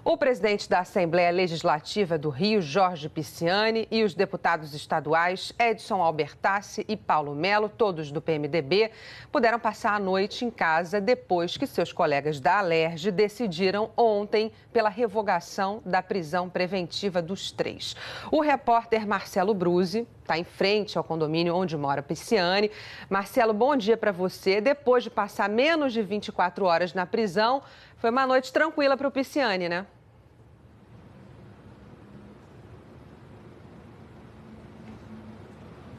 O presidente da Assembleia Legislativa do Rio, Jorge Pisciani, e os deputados estaduais Edson Albertassi e Paulo Melo, todos do PMDB, puderam passar a noite em casa depois que seus colegas da Alerj decidiram ontem pela revogação da prisão preventiva dos três. O repórter Marcelo Bruzzi está em frente ao condomínio onde mora Pisciani. Marcelo, bom dia para você. Depois de passar menos de 24 horas na prisão, foi uma noite tranquila para o Pisciani, né?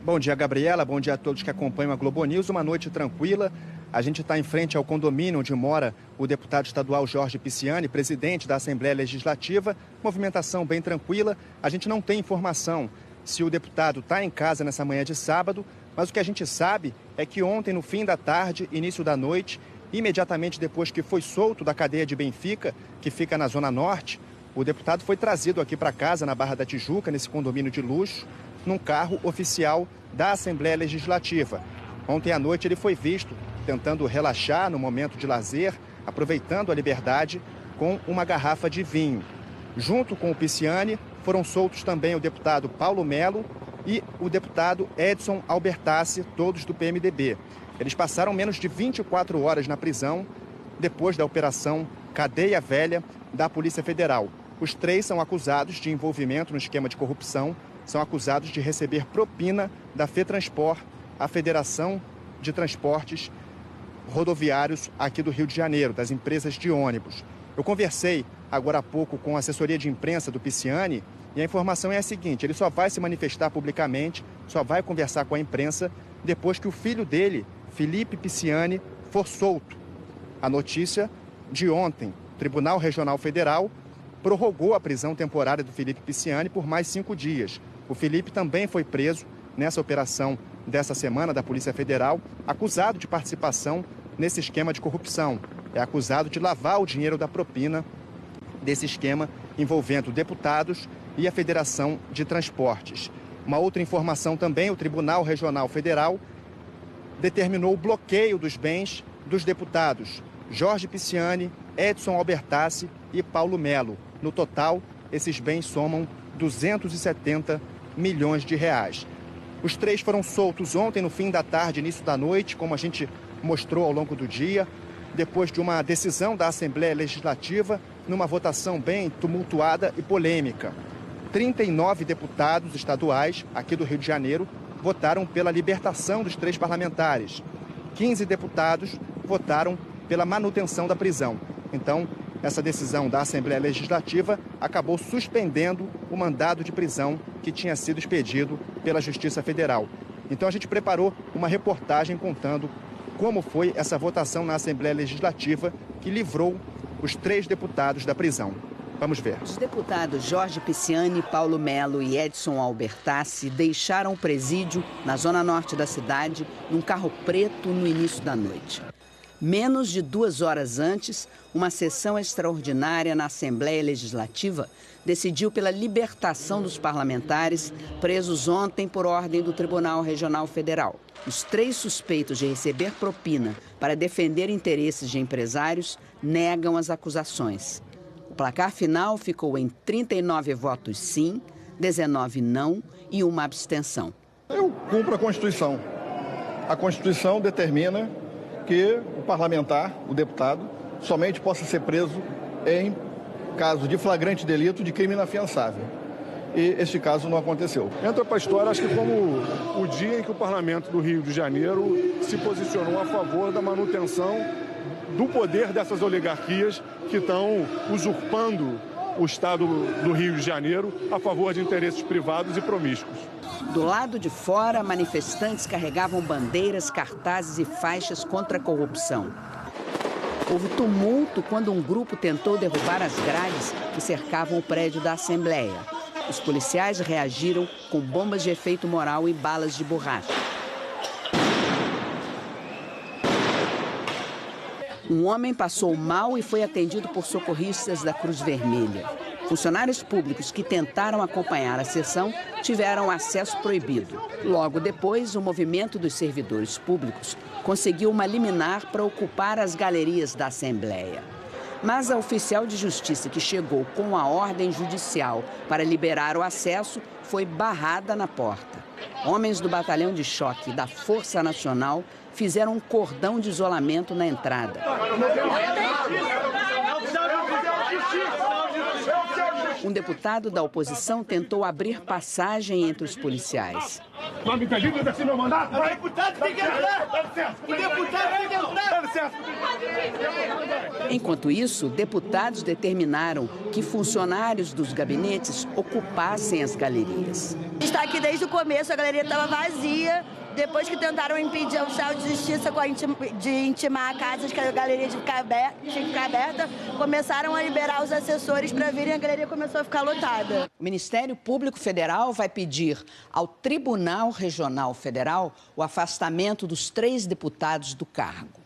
Bom dia, Gabriela. Bom dia a todos que acompanham a Globo News. Uma noite tranquila. A gente está em frente ao condomínio onde mora o deputado estadual Jorge Pisciani, presidente da Assembleia Legislativa. Movimentação bem tranquila. A gente não tem informação se o deputado está em casa nessa manhã de sábado, mas o que a gente sabe é que ontem, no fim da tarde, início da noite, imediatamente depois que foi solto da cadeia de Benfica, que fica na Zona Norte, o deputado foi trazido aqui para casa, na Barra da Tijuca, nesse condomínio de luxo, num carro oficial da Assembleia Legislativa. Ontem à noite ele foi visto tentando relaxar no momento de lazer, aproveitando a liberdade com uma garrafa de vinho. Junto com o Pisciani, foram soltos também o deputado Paulo Melo e o deputado Edson Albertassi, todos do PMDB. Eles passaram menos de 24 horas na prisão, depois da operação Cadeia Velha da Polícia Federal. Os três são acusados de envolvimento no esquema de corrupção, são acusados de receber propina da FETranspor, a Federação de Transportes Rodoviários aqui do Rio de Janeiro, das empresas de ônibus. Eu conversei agora há pouco com a assessoria de imprensa do Pisciani e a informação é a seguinte: ele só vai se manifestar publicamente, só vai conversar com a imprensa depois que o filho dele, Felipe Pisciani, for solto. A notícia de ontem, o Tribunal Regional Federal prorrogou a prisão temporária do Felipe Pisciani por mais 5 dias. O Felipe também foi preso nessa operação dessa semana da Polícia Federal, acusado de participação nesse esquema de corrupção. É acusado de lavar o dinheiro da propina desse esquema envolvendo deputados e a Federação de Transportes. Uma outra informação também, o Tribunal Regional Federal determinou o bloqueio dos bens dos deputados Jorge Pisciani, Edson Albertassi e Paulo Melo. No total, esses bens somam 270 milhões de reais. Os três foram soltos ontem, no fim da tarde, início da noite, como a gente mostrou ao longo do dia, depois de uma decisão da Assembleia Legislativa, numa votação bem tumultuada e polêmica. 39 deputados estaduais aqui do Rio de Janeiro votaram pela libertação dos três parlamentares. 15 deputados votaram pela manutenção da prisão. Então, essa decisão da Assembleia Legislativa acabou suspendendo o mandado de prisão que tinha sido expedido pela Justiça Federal. Então, a gente preparou uma reportagem contando como foi essa votação na Assembleia Legislativa que livrou os três deputados da prisão. Vamos ver. Os deputados Jorge Pisciani, Paulo Melo e Edson Albertassi deixaram o presídio na zona norte da cidade num carro preto no início da noite. Menos de 2 horas antes, uma sessão extraordinária na Assembleia Legislativa decidiu pela libertação dos parlamentares presos ontem por ordem do Tribunal Regional Federal. Os 3 suspeitos de receber propina para defender interesses de empresários negam as acusações. O placar final ficou em 39 votos sim, 19 não e uma abstenção. Eu cumpro a Constituição. A Constituição determina que o parlamentar, o deputado, somente possa ser preso em caso de flagrante delito de crime inafiançável. E este caso não aconteceu. Entra para a história, acho que como o dia em que o Parlamento do Rio de Janeiro se posicionou a favor da manutenção do poder dessas oligarquias que estão usurpando o Estado do Rio de Janeiro a favor de interesses privados e promíscuos. Do lado de fora, manifestantes carregavam bandeiras, cartazes e faixas contra a corrupção. Houve tumulto quando um grupo tentou derrubar as grades que cercavam o prédio da Assembleia. Os policiais reagiram com bombas de efeito moral e balas de borracha. Um homem passou mal e foi atendido por socorristas da Cruz Vermelha. Funcionários públicos que tentaram acompanhar a sessão tiveram acesso proibido. Logo depois, o movimento dos servidores públicos conseguiu uma liminar para ocupar as galerias da Assembleia. Mas a oficial de justiça que chegou com a ordem judicial para liberar o acesso foi barrada na porta. Homens do batalhão de choque da Força Nacional fizeram um cordão de isolamento na entrada. Um deputado da oposição tentou abrir passagem entre os policiais. Enquanto isso, deputados determinaram que funcionários dos gabinetes ocupassem as galerias. Está aqui desde o começo, a galeria estava vazia. Depois que tentaram impedir o oficial de justiça de intimar a casa, que a galeria tinha que ficar aberta, começaram a liberar os assessores para virem, a galeria começou a ficar lotada. O Ministério Público Federal vai pedir ao Tribunal Regional Federal o afastamento dos 3 deputados do cargo.